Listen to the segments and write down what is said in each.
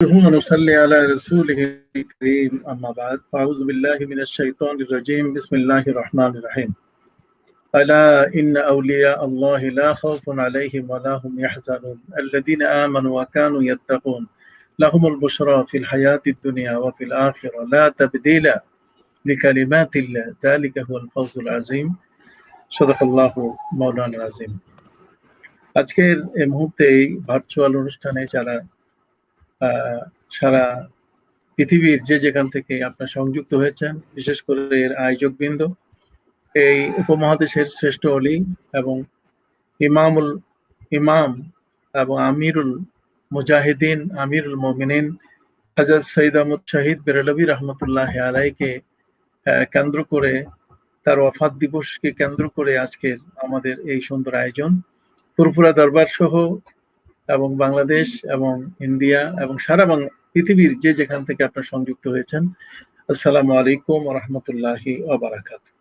ونصلي على رسوله الكريم أما بعد فأعوذ بالله من الشيطان الرجيم بسم الله الرحمن الرحيم ألا إن أولياء الله لا خوف عليهم ولا هم يحزنون الذين آمنوا وكانوا يتقون لهم البشرى في الحياة الدنيا وفي الآخرة لا تبديل لكلمات الله ذلك هو الفوز العظيم صدق الله مولانا العظيم আজকের এই মুহূর্তে ভার্চুয়াল অনুষ্ঠানে যারা সারা পৃথিবীর যে যেখান থেকে আপনারা সংযুক্ত হয়েছেন, বিশেষ করে এর আয়োজকবৃন্দ, এই উপমহাদেশের শ্রেষ্ঠ অলি এবং ইমাম এবং আমিরুল মুজাহিদিন, আমিরুল মুমিনিন হযরত সৈয়দ আহমদ শহীদ বেরেলভী রহমতুল্লাহ আলাইকে কেন্দ্র করে, তার ওয়াফাত দিবসকে কেন্দ্র করে আজকের আমাদের এই সুন্দর আয়োজন। ফুরফুরা দরবার সহ এবং বাংলাদেশ এবং ইন্ডিয়া এবং সারা পৃথিবীর যে যেখান থেকে আপনারা সংযুক্ত হয়েছেন, আসসালামু আলাইকুম ওয়া রাহমাতুল্লাহি ওয়া বারাকাতুহু।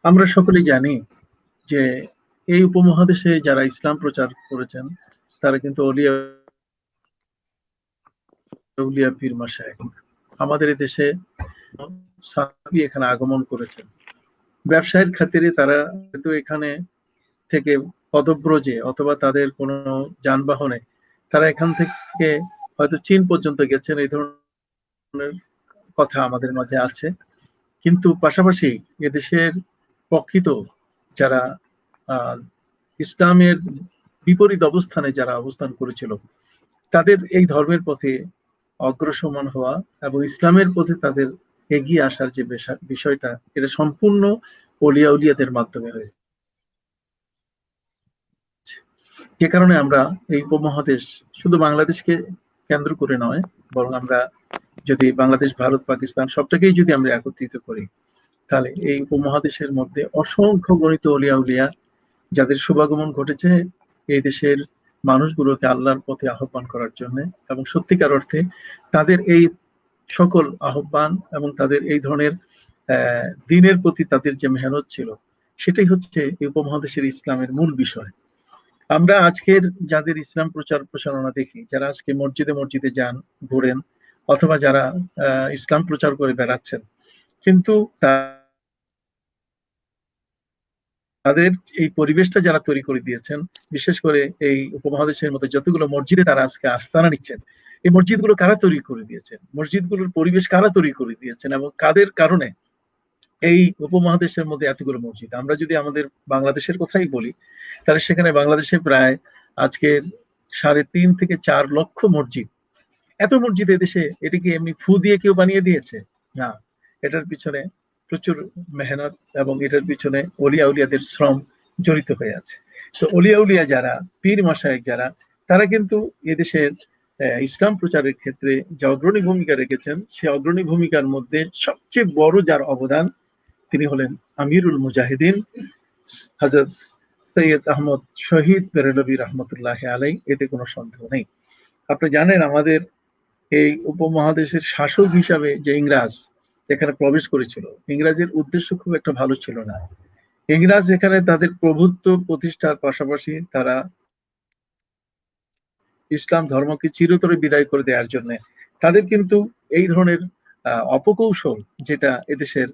আমরা সকলেই জানি যে এই উপমহাদেশে যারা ইসলাম প্রচার করেছেন তারা কিন্তু আউলিয়া পীর মাশায়েখ। আমাদের এই দেশে সাহাবী এখানে আগমন করেছেন। ব্যবসায়ের খাতিরে তারা কিন্তু এখানে থেকে পদব্রজে অথবা তাদের কোনো যানবাহনে তারা এখান থেকে হয়তো চীন পর্যন্ত গেছেন, এই ধরনের কথা আমাদের মাঝে আছে। কিন্তু পাশাপাশি এদেশের প্রকৃত যারা ইসলামের বিপরীত অবস্থানে যারা অবস্থান করেছিল, তাদের এই ধর্মের পথে অগ্রসমান হওয়া এবং ইসলামের পথে তাদের এগিয়ে আসার যে বিষয়টা, এটা সম্পূর্ণ ওলিয়া উলিয়াদের মাধ্যমে হয়েছে। যে কারণে আমরা এই উপমহাদেশ শুধু বাংলাদেশকে কেন্দ্র করে নয়, বরং আমরা যদি বাংলাদেশ, ভারত, পাকিস্তান সবটাকেই যদি আমরা একত্রিত করি, তাহলে এই উপমহাদেশের মধ্যে অসংখ্য গণিত ওলিয়া উলিয়া যাদের শুভাগমন ঘটেছে এই দেশের মানুষগুলোকে আল্লাহর পথে আহ্বান করার জন্য, এবং সত্যিকার অর্থে তাদের এই সকল আহ্বান এবং তাদের এই ধরনের দিনের প্রতি তাদের যে মেহনত ছিল, সেটাই হচ্ছে এই উপমহাদেশের ইসলামের মূল বিষয়। আমরা আজকের যাদের ইসলাম প্রচার প্রসারণা দেখি, যারা আজকে মসজিদে মসজিদে যান, ঘুরেন, অথবা যারা ইসলাম প্রচার করে বেড়াচ্ছেন, কিন্তু তাদের এই পরিবেশটা যারা তৈরি করে দিয়েছেন, বিশেষ করে এই উপমহাদেশের মধ্যে যতগুলো মসজিদে তারা আজকে আস্তানা নিচ্ছেন, এই মসজিদগুলো কারা তৈরি করে দিয়েছেন, মসজিদগুলোর পরিবেশ কারা তৈরি করে দিয়েছেন এবং কাদের কারণে এই উপমহাদেশের মধ্যে এতগুলো মসজিদ। আমরা যদি আমাদের বাংলাদেশের কথাই বলি, তাহলে সেখানে বাংলাদেশে প্রায় আজকের 3.5 থেকে 4 লক্ষ মসজিদ। এত মসজিদ এদেশে, এটি কি এমনি ফু দিয়ে কেউ বানিয়ে দিয়েছে? না, এটার পিছনে প্রচুর মেহনত এবং এটার পিছনে ওলিয়া উলিয়াদের শ্রম জড়িত হয়ে আছে। তো ওলিয়া উলিয়া যারা, পীর মাশায়েখ যারা, তারা কিন্তু এদেশের ইসলাম প্রচারের ক্ষেত্রে যে অগ্রণী ভূমিকা রেখেছেন, সেই অগ্রণী ভূমিকার মধ্যে সবচেয়ে বড় যার অবদান, তিনি হলেন আমিরুল মুজাহিদিন হযরত সৈয়দ আহমদ শহীদ বেরেলভী রহমতুল্লাহ আলাই। এতে কোনো সন্দেহ নেই। আপনি জানেন, আমাদের এই উপমহাদেশের শাসক হিসাবে যে ইংরেজ এখানে প্রবেশ করেছিল, ইংরেজের উদ্দেশ্য খুব একটা ভালো ছিল না। ইংরেজ এখানে তাদের প্রভুত্ব প্রতিষ্ঠার পাশাপাশি তারা ইসলাম ধর্মকে চিরতরে বিদায় করে দেওয়ার জন্য তাদের কিন্তু এই ধরনের অপকৌশল, যেটা এদেশের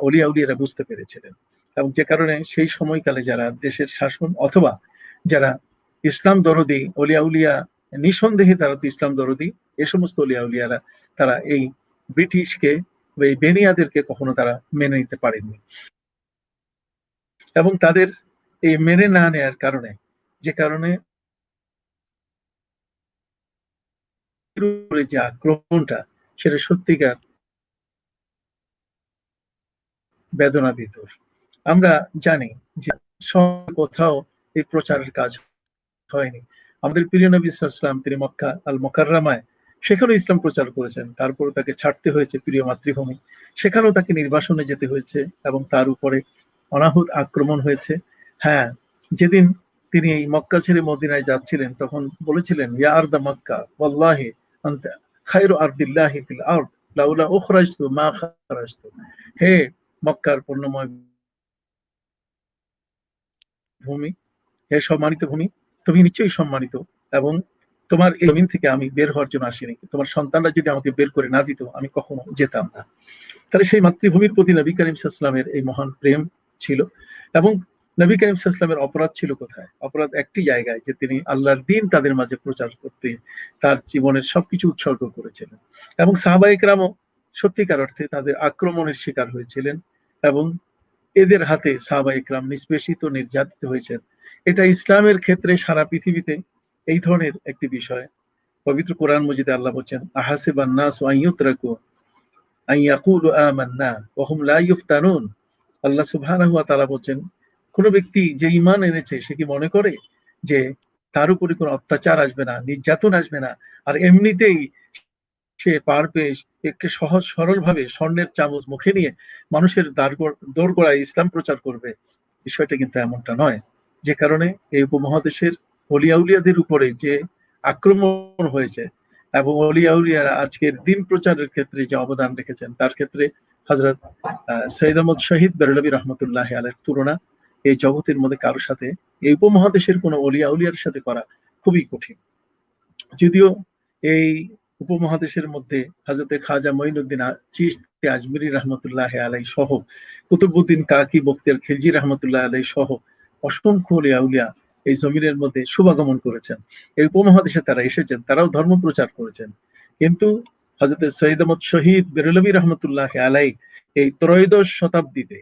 অলিয়া উলিয়ারা বুঝতে পেরেছিলেন, এবং যে কারণে সেই সময়কালে যারা দেশের শাসন অথবা যারা ইসলাম দরদি অলিয়া উলিয়া, নিঃসন্দেহে তারা তো ইসলাম দরদি, এ সমস্ত অলিয়া উলিয়ারা তারা এই ব্রিটিশকে, এই বেনিয়াদেরকে কখনো তারা মেনে নিতে পারেননি। এবং তাদের এই মেনে না নেয়ার কারণে, যে কারণে যে আক্রমণটা, সেটা সত্যিকার বেদনা ভিতর। আমরা জানি যে কোথাও এই প্রচারের কাজ হয়নি। আমাদের প্রিয় নবী সাল্লাল্লাহু আলাইহি ওয়াসাল্লাম, তিনি মক্কা আল মুকাররমায় সেখানেও ইসলাম প্রচার করেছেন। তারপর তাকে ছাড়তে হয়েছে প্রিয় মাতৃভূমি, সেখানেও তাকে নির্বাসনে যেতে হয়েছে এবং তার উপরে অনাহুত আক্রমণ হয়েছে। হ্যাঁ, যেদিন তিনি এই মক্কা ছেড়ে মদিনায় যাচ্ছিলেন, তখন বলেছিলেন, ইয়া আরদা মক্কা ওয়াল্লাহি আনতা খায়রু আরদিল্লাহি ফিল আরদ লাউলা উখরাজতু মা খারাজতু। হে মক্কার পূর্ণময় ভূমি, হে সম্মানিত ভূমি, তুমি নিশ্চয়ই সম্মানিত এবং তোমার এই জমিন থেকে আমি বের হওয়ার জন্য আসিনি, তোমার সন্তানরা যদি আমাকে বের করে না দিত আমি কখনো যেতাম না। তাহলে সেই মাতৃভূমির প্রতি নবী করিম সাল্লাল্লাহু আলাইহি ওয়াসাল্লামের এই মহান প্রেম ছিল। এবং নবী করিম সাল্লাল্লাহু আলাইহি ওয়াসাল্লামের অপরাধ ছিল কোথায়? অপরাধ একটি জায়গায়, যে তিনি আল্লাহর দ্বীন তাদের মাঝে প্রচার করতে তার জীবনের সবকিছু উৎসর্গ করেছিলেন। এবং সাহাবায়ে কেরামও সত্যিকার অর্থে তাদের আক্রমণের শিকার হয়েছিলেন এবং এদের হাতে সাহাবায়ে কেরাম নিষ্পেষিত, নির্যাতিত হয়েছেন। এটা ইসলামের ক্ষেত্রে সারা পৃথিবীতে এই ধরনের একটি বিষয়। পবিত্র কোরআন মজিদে আল্লাহ বলছেন, আহাসিবান নাসু আন ইউতরাকু আন ইয়াকুলু আমান্না ওয়া হুম লা ইফতানুন। আল্লাহ সুবহানাহু ওয়া তাআলা বলছেন, কোন ব্যক্তি যে ঈমান এনেছে সে কি মনে করে যে তার উপরে কোনো অত্যাচার আসবে না, নির্যাতন আসবে না, আর এমনিতেই সে পারবে একটু সহজ সরল ভাবে স্বর্ণের চামচ মুখে নিয়ে মানুষের দোরগোড়ায় ইসলাম প্রচার করবে? বিষয়টা কিন্তু এমনটা নয়। যে কারণে এই উপমহাদেশের অলিয়া উলিয়াদের উপরে যে আক্রমণ হয়েছে এবং অলিয়া উলিয়ারা আজকের দিন প্রচারের ক্ষেত্রে যে অবদান রেখেছেন, তার ক্ষেত্রে হযরত সৈয়দ আহমদ শহীদ বেরলভী রহমতুল্লাহ আলাইহির তুলনা এই জগতের মধ্যে কারোর সাথে, এই উপমহাদেশের কোনো অলিয়া উলিয়ার সাথে করা খুবই কঠিন। যদিও এই উপমহাদেশের মধ্যে হযরত খাজা মঈনুদ্দিন চিশতি আজমিরি রহমতুল্লাহ আলাইহি সহ, কুতুবউদ্দিন কাকি বখতিয়ার খিলজি রহমতুল্লাহ আলাইহি সহ অসংখ্য অলিয়া উলিয়া এই জমিনের মধ্যে শুভাগমন করেছেন। এই উপমহাদেশে তারা এসেছেন, তারাও ধর্ম প্রচার করেছেন। কিন্তু হযরত সৈয়দ আহমদ শহীদ বেরলভী রহমতুল্লাহ আলাইহি এই ত্রয়োদশ শতাব্দীতে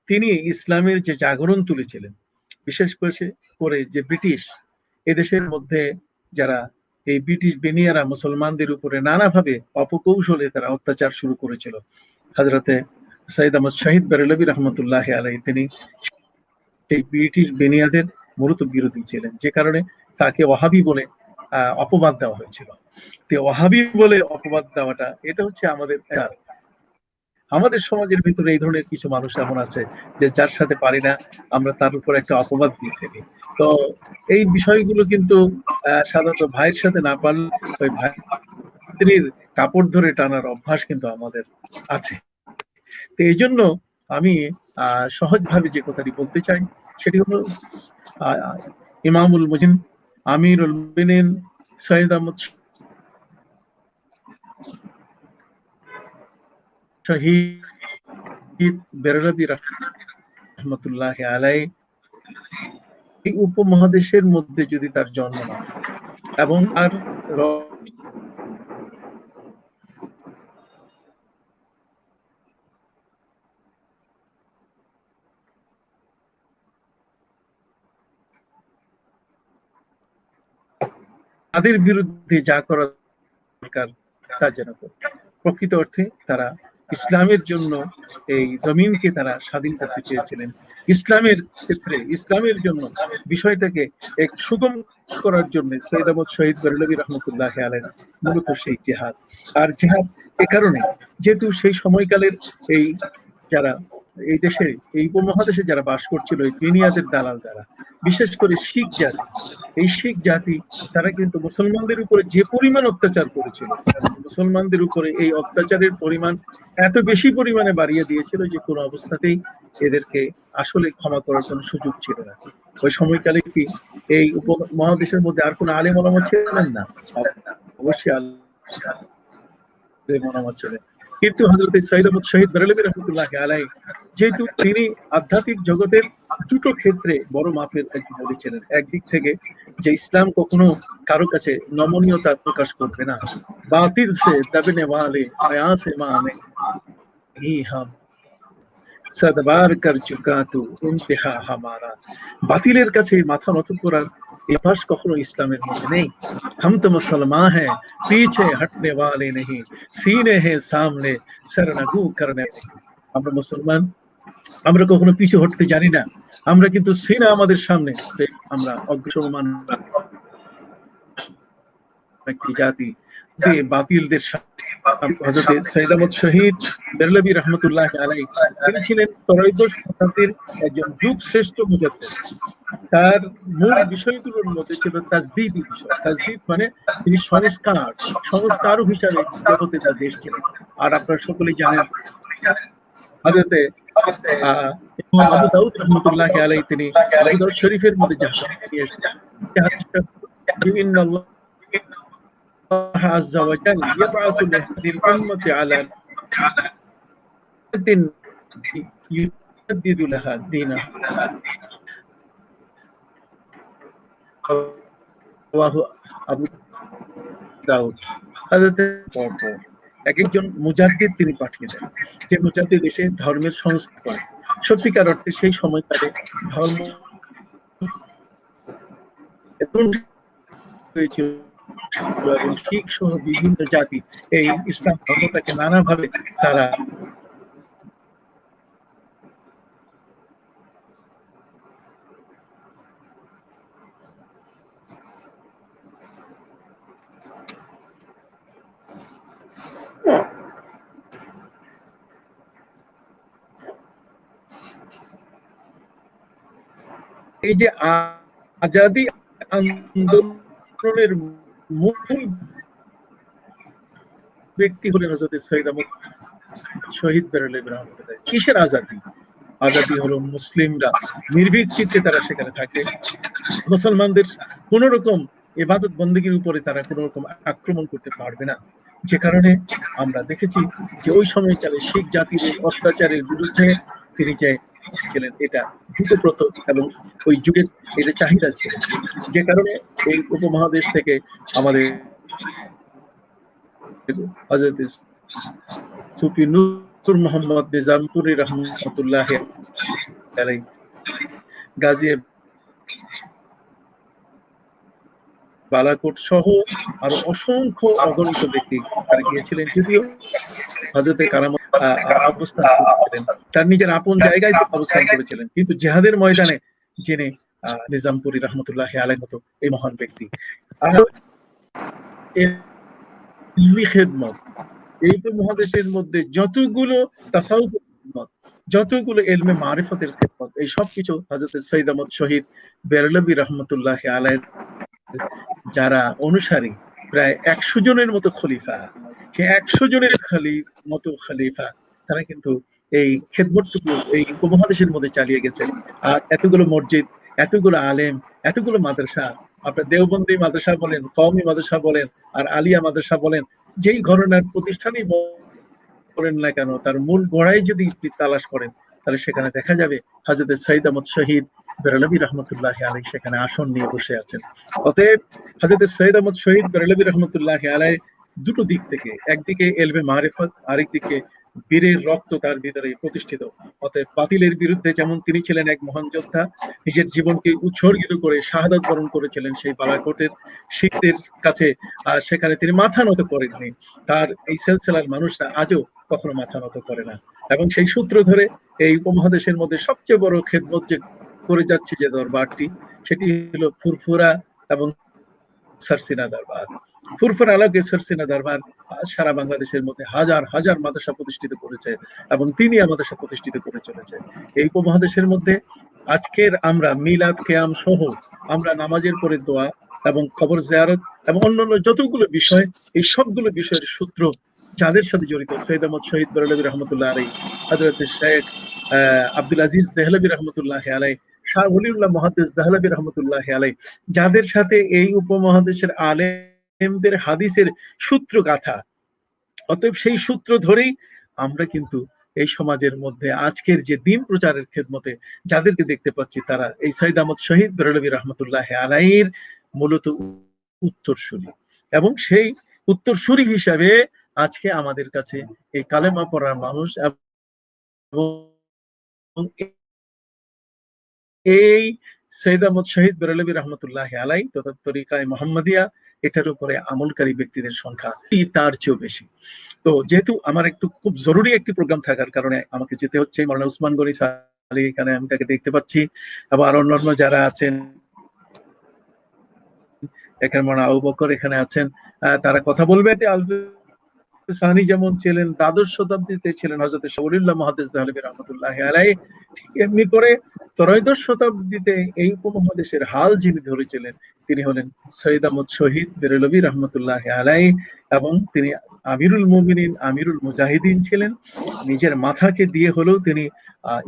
তিনি ইসলামের যে জাগরণ তুলেছিলেন, বিশেষ করে যে ব্রিটিশ এদেশের মধ্যে যারা এই ব্রিটিশ বেনিয়ারা মুসলমানদের উপরে নানাভাবে অপকৌশলে তারা অত্যাচার শুরু করেছিল, হযরতে সৈয়দ আহমদ শহীদ বেরলভী রহমতুল্লাহ আলাইহি তিনি সেই ব্রিটিশ বেনিয়াদের মূলত বিরোধী ছিলেন, যে কারণে তাকে ওয়াহাবি বলে অপবাদ দেওয়া হয়েছিল। তো ওয়াহাবি বলে অপবাদ দেওয়াটা এটা হচ্ছে আমাদের সমাজের ভিতরে এই ধরনের কিছু মানুষ এমন আছে যে যার সাথে পারি না আমরা তার উপর একটা অপবাদ দিয়ে ফেলি। তো এই বিষয়গুলো কিন্তু সাধারণত ভাইয়ের সাথে না পারলে ওই ভাইয়ের কাপড় ধরে টানার অভ্যাস কিন্তু আমাদের আছে। তো এই জন্য আমি সহজভাবে যে কথাটি বলতে চাই সেটি হলো ইমামুল মুজিন আমিরুল মুমিনিন সৈয়দ আহমদ শহীদ বেরলভী রহমতুল্লাহ আলাইহি এই উপমহাদেশের মধ্যে যদি তার জন্ম না এবং আর তাদের বিরুদ্ধে যা করা দরকার তা যেন করে। প্রকৃত অর্থে তারা ইসলামের জন্য এই জমিনকে তারা স্বাধীন করতে চেয়েছিলেন। ইসলামের ক্ষেত্রে ইসলামের জন্য বিষয়টাকে এক সুগম করার জন্য সৈয়দ আহমদ শহীদ বেরলভী রহমতুল্লাহ আলাইহি মূলত সেই জিহাদ। আর জিহাদ এ কারণে যেহেতু সেই সময়কালের এই যারা এই দেশে এই উপমহাদেশে যারা বাস করছিল এই বেনিয়াদের দালাল যারা, বিশেষ করে শিখ জাতি, এই শিখ জাতি তারা কিন্তু মুসলমানদের উপরে যে পরিমাণ অত্যাচার করেছিল, মুসলমানদের উপরে এই অত্যাচারের পরিমাণ এত বেশি পরিমাণে বাড়িয়ে দিয়েছিল যে কোনো অবস্থাতেই এদেরকে আসলে ক্ষমা করার কোনো সুযোগ ছিল না। ওই সময়কালে কি এই উপমহাদেশের মধ্যে আর কোনো আলেম ওলামা ছিলেন না? অবশ্যই আলেম ওলামা ছিলেন, কিন্তু হযরত সৈয়দ আহমদ শহীদ বেরলভী রহমতুল্লাহ আলাইহি যেহেতু তিনি আধ্যাত্মিক জগতের দুটো ক্ষেত্রে বড় মাপের একজন ওলি ছিলেন। একদিক থেকে যে ইসলাম কখনো কারো কাছে নমনীয়তা প্রকাশ করবে না, বাতিল সে দবনে ওয়ালে আয়া সে মানে হি হাম সদবার কর চুকা তু ইন্তেহা হামারা। বাতিলের কাছে মাথা নত করার অভ্যাস কখনো ইসলামের মধ্যে নেই। हम तो मुसलमान हैं, पीछे हटने वाले नहीं, सीने हैं सामने सरनगू करने। আমরা মুসলমান, আমরা কখনো পিছু হটতে জানি না, আমরা কিন্তু সিনা আমাদের সামনে আমরা অগ্রসরমান একটি জাতি। বাতিলদের হযরত সৈয়দ আহমদ শহীদ বেরলভী রহমতুল্লাহ আলাইহি তিনি ছিলেন ত্রয়োদশ শতাব্দীর একজন যুগ শ্রেষ্ঠ মুজাদ্দিদ। তার মূল বিষয়গুলোর মধ্যে ছিল তাজদীদি বিষয়। তাজদীদ মানে তিনি সংস্কারক হিসাবে জগতে তার দেশ ছিলেন। আর আপনারা সকলেই জানেন হযরতে ইমাম আবু দাউদ রহমতুল্লাহ আলাইহি তিনি আবু দাউদ শরীফের মধ্যে عز وجل يبعث لهذه الأمة على يجدد لها دينها رواه আবু দাউদ। এক একজন মুজাদ্দিদ তিনি পাঠিয়ে দেন, যে মুজাদ্দিদ এসে ধর্মের সংস্কার করে। সত্যিকার অর্থে সেই সময়কালে ধর্ম হয়েছিল এবং শিখ সহ বিভিন্ন জাতি এই ইসলাম ধর্মটাকে নানাভাবে তারা এই যে আজাদি আন্দোলনের মূল ব্যক্তি হলেন হযরত সৈয়দ আহমদ শহীদ বেরলভী রহমতুল্লাহ। কিসের আজাদি? আজাদি হলো মুসলিমরা নির্ভীক চিত্তে তারা সেখানে থাকে, মুসলমানদের কোন রকম ইবাদত বন্দেগীর উপরে তারা কোন রকম আক্রমণ করতে পারবে না। যে কারণে আমরা দেখেছি যে ওই সময়কালে শিখ জাতির অত্যাচারের বিরুদ্ধে তিনি ছিলেন, এটা যুগপ্রত এবং ওই যুগের এটা চাহিদা ছিল। যে কারণে এই উপমহাদেশ থেকে আমাদের হযরত সুফি নূর মোহাম্মদ নিজামপুরী রহমতুল্লাহ আলাইহি গাজী বালাকোট সহ আরো অসংখ্য অগণিত ব্যক্তি তারা গিয়েছিলেন, যদিও হযরতে কারামত অবস্থান করেছিলেন, তার নিজের আপন জায়গায় অবস্থান করেছিলেন, কিন্তু জিহাদের ময়দানে যিনি নিজামপুরী রহমতুল্লাহ আলাইহির মতো এই মহান ব্যক্তি। আর ইলমি খেদমত এই মহাদেশের মধ্যে যতগুলো তাসাউফ খেদমত, যতগুলো ইলমে মারিফতের খেদমত, এই সব কিছু হযরত সৈয়দ আহমদ শহীদ বেরলভী রহমতুল্লাহ আলাইহি যারা অনুসারী, প্রায় 100 জনের মতো খলিফা, সেই 100 জনের মতো খলিফা তারা কিন্তু এই খেদমতটুকু এই উপমহাদেশের মধ্যে চালিয়ে গেছেন। আর এতগুলো মসজিদ, এতগুলো আলেম, এতগুলো মাদ্রাসা, আপনার দেওবন্দি মাদ্রাসা বলেন, কওমি মাদ্রাসা বলেন, আর আলিয়া মাদ্রাসা বলেন, যেই ঘরানার প্রতিষ্ঠানই বলেন না কেন, তার মূল গোড়ায় যদি তালাশ করেন তাহলে সেখানে দেখা যাবে হযরত সৈয়দ আহমদ শহীদ বেরলভী রহমতুল্লাহ আলাইহি সেখানে আসন নিয়ে বসে আছেন। অতএব হযরত সৈয়দ আহমদ শহীদ বেরলভী রহমতুল্লাহ আলাইহি দুটো দিক থেকে, একদিকে ইলমে মারিফত, আরেকদিকে বীরের রক্ত তার ভিতরে প্রতিষ্ঠিত। অতএব বাতিলের বিরুদ্ধে যেমন তিনি ছিলেন এক মহান যোদ্ধা, নিজের জীবনকে উৎসর্গিত করে শাহাদাত বরণ করেছিলেন সেই বালাকোটের শিখদের কাছে, আর সেখানে তিনি মাথা নত করেননি। তার এই সিলসিলার মানুষরা আজও কখনো মাথা নত করে না, এবং সেই সূত্র ধরে এই উপমহাদেশের মধ্যে সবচেয়ে বড় খেদমত যে করে যাচ্ছে যে দরবারটি, সেটি হলো ফুরফুরা এবং সরসিনা দরবার। ফুরফুরা আলোকে সরসিনা দরবার সারা বাংলাদেশের মধ্যে হাজার হাজার মাদ্রাসা প্রতিষ্ঠিত করেছে এবং তিনি মাদ্রাসা প্রতিষ্ঠিত করে চলেছে। এই উপমহাদেশের মধ্যে আজকের আমরা মিলাদ কিয়াম সহ আমরা নামাজের পরে দোয়া এবং কবর জিয়ারত এবং অন্যান্য যতগুলো বিষয়, এই সবগুলো বিষয়ের সূত্র যাদের সাথে জড়িত, সৈয়দ আহমদ শহীদ বেরলভী রহমতুল্লাহ আলাইহি, হযরত শেখ আব্দুল আজিজ দেহলভী রহমতুল্লাহ আলাইহি, শাহ ওলিউল্লাহ মুহাদ্দিস দেহলভী রহমতুল্লাহ আলাইহি, যাদের সাথে এই উপমহাদেশের আলেমদের হাদিসের সূত্র গাথা। অতএব সেই সূত্র ধরেই আমরা কিন্তু এই সমাজের মধ্যে আজকের যে দিন প্রচারের খেদমতে যাদেরকে দেখতে পাচ্ছি, তারা এই সৈয়দ আহমদ শহীদ বেরলভী রহমতুল্লাহ আলাইহির মূলত উত্তরসূরি, এবং সেই উত্তরসূরি হিসাবে আজকে আমাদের কাছে এই কালেমা পড়ার মানুষ এবং এই সৈয়দ আহমদ শহীদ বেরলভী রহমতুল্লাহ আলাইহি তথা তরিকায়ে মুহাম্মাদিয়া, এটার উপরে আমলকারী ব্যক্তিদের সংখ্যা তার চেয়েও বেশি। তো যেহেতু আমার একটু খুব জরুরি একটি প্রোগ্রাম থাকার কারণে আমাকে যেতে হচ্ছে, মাওলানা উসমান গনি সালি এখানে আমি তাকে দেখতে পাচ্ছি, এবং আর অন্যান্য যারা আছেন এখানে, মাওলানা আবু বকর এখানে আছেন, তারা কথা বলবে। সানি যেমন ছিলেন দ্বাদশ শতাব্দীতে, ছিলেন হযরত শাহওয়ালিউল্লাহ মুহাদ্দিস দেহলভী রহমতুল্লাহ আলাইহি, ঠিক এমনি করে ত্রয়োদশ শতাব্দীতে এই উপমহাদেশের হাল যিনি ধরেছিলেন তিনি হলেন সৈয়দ আহমদ শহীদ বেরলভী রহমতুল্লাহ আলাইহি, এবং তিনি আমিরুল মুমিনিন, আমিরুল মুজাহিদিন ছিলেন। নিজের মাথাকে দিয়ে হলেও তিনি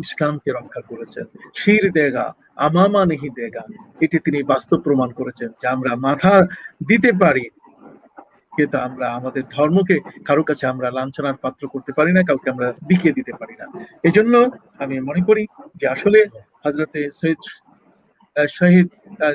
ইসলামকে রক্ষা করেছেন। শির দেগা আমামা নেহি দেগা, এটি তিনি বাস্তব প্রমাণ করেছেন যে আমরা মাথা দিতে পারি কিন্তু আমরা আমাদের ধর্মকে কারো কাছে আমরা লাঞ্ছনার পাত্র করতে পারি না, কাউকে আমরা বিকিয়ে দিতে পারি না। এজন্য আমি মনে করি যে আসলে হযরতে শহীদ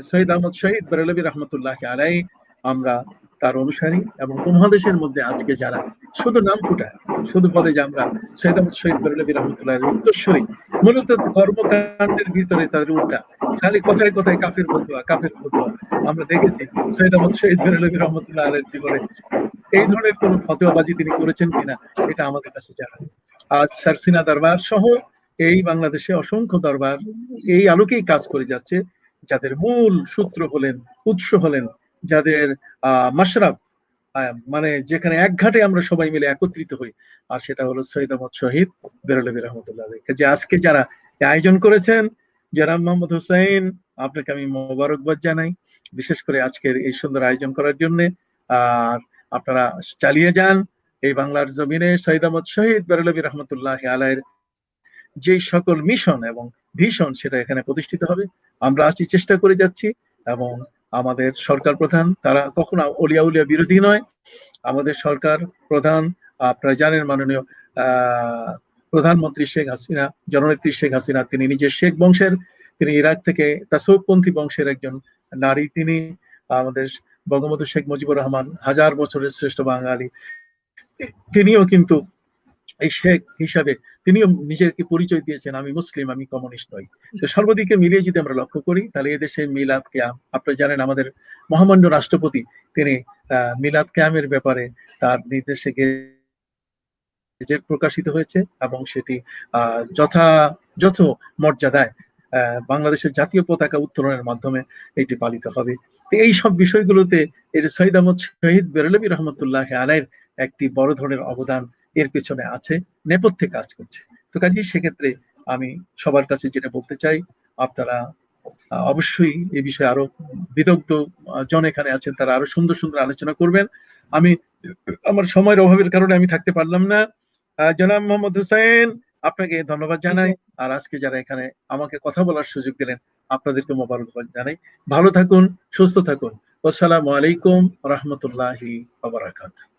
সৈয়দ আহমদ শহীদ বেরলভী রহমতুল্লাহ আলাই, আমরা তার অনুসারী, এবং উপমহাদেশের মধ্যে আজকে যারা শুধু নাম ফুটায়, শুধু বলে যে আমরা সৈয়দ আহমদ শহীদ বেরলভী রহমতুল্লাহ উত্তরসূরি, মূলত কর্মকাণ্ডের ভিতরে তাদের উল্টা, খালি কথায় কথায় কাফের ফতুয়া কাফের ফতুয়া। আমরা দেখেছি সৈয়দ আহমদ শহীদ বেরলভী রহমতুল্লাহ আলাইহির জীবনে এই ধরনের কোন ফতোয়াবাজি তিনি করেছেন কিনা এটা আমাদের কাছে জানা নেই। আজ সারসিনা দরবার সহ এই বাংলাদেশে অসংখ্য দরবার এই আলোকেই কাজ করে যাচ্ছে, যাদের মূল সূত্র হলেন, উৎস হলেন, যাদের মাশরাব, মানে যেখানে এক ঘাটে আমরা সবাই মিলে একত্রিত হই, আর সেটা হলো সৈয়দ আহমদ শহীদ বেরলভী রহমতুল্লাহ আলাইহি। যে আজকে যারা আয়োজন করেছেন, জনাব মোহাম্মদ হোসেন, আপনাকে আমি মোবারকবাদ জানাই, বিশেষ করে আজকের এই সুন্দর আয়োজন করার জন্য। আর আপনারা চালিয়ে যান এই বাংলার জমিনে সৈয়দ আহমদ শহীদ বেরলভী রহমতুল্লাহ আলাইহির যে সকল মিশন এবং ভিশন, সেটা এখানে প্রতিষ্ঠিত হবে। আমরা আজকে চেষ্টা করে যাচ্ছি, এবং আমাদের সরকার প্রধান তারা কখনো অলিয়া উলিয়া বিরোধী নয়। আমাদের সরকার প্রধান, আপনারা জানেন, মাননীয় প্রধানমন্ত্রী শেখ হাসিনা, জননেত্রী শেখ হাসিনা, তিনি নিজে শেখ বংশের, তিনি ইরাক থেকে তাসউফপন্থী বংশের একজন নারী। তিনি আমাদের বঙ্গবন্ধু শেখ মুজিবুর রহমান, হাজার বছরের শ্রেষ্ঠ বাঙালি, তিনিও কিন্তু এই শেখ হিসাবে তিনিও নিজেকে পরিচয় দিয়েছেন, আমি মুসলিম, আমি কমিউনিস্ট নই। তো সর্বদিকে মিলিয়ে যদি আমরা লক্ষ্য করি, তাহলে এদেশে মিলাদ কিয়াম, আপনারা জানেন আমাদের মহামান্য রাষ্ট্রপতি তিনি মিলাদ কিয়ামের ব্যাপারে তার নির্দেশে গেজেট প্রকাশিত হয়েছে, এবং সেটি যথাযথ মর্যাদায় বাংলাদেশের জাতীয় পতাকা উত্তোলনের মাধ্যমে এটি পালিত হবে। এই সব বিষয়গুলোতে এর সৈয়দ আহমদ শহীদ বেরলভী রহমতুল্লাহ আলাইহির একটি বড় ধরনের অবদান এর পেছনে আছে, নেপথ্যে কাজ করছে। তো কাজেই সেক্ষেত্রে আমি সবার কাছে যেটা বলতে চাই, আপনারা অবশ্যই এই বিষয়ে আরো বিদগ্ধ জন এখানে আছেন, তারা আরো সুন্দর সুন্দর আলোচনা করবেন। আমি আমার সময়ের অভাবের কারণে আমি থাকতে পারলাম না। জনাব মোহাম্মদ হোসেন, আপনাকে ধন্যবাদ জানাই, আর আজকে যারা এখানে আমাকে কথা বলার সুযোগ দিলেন আপনাদেরকে মোবারকবাদ জানাই। ভালো থাকুন, সুস্থ থাকুন। আসসালামু আলাইকুম ওয়া রাহমাতুল্লাহি ওয়া বারাকাতুহু।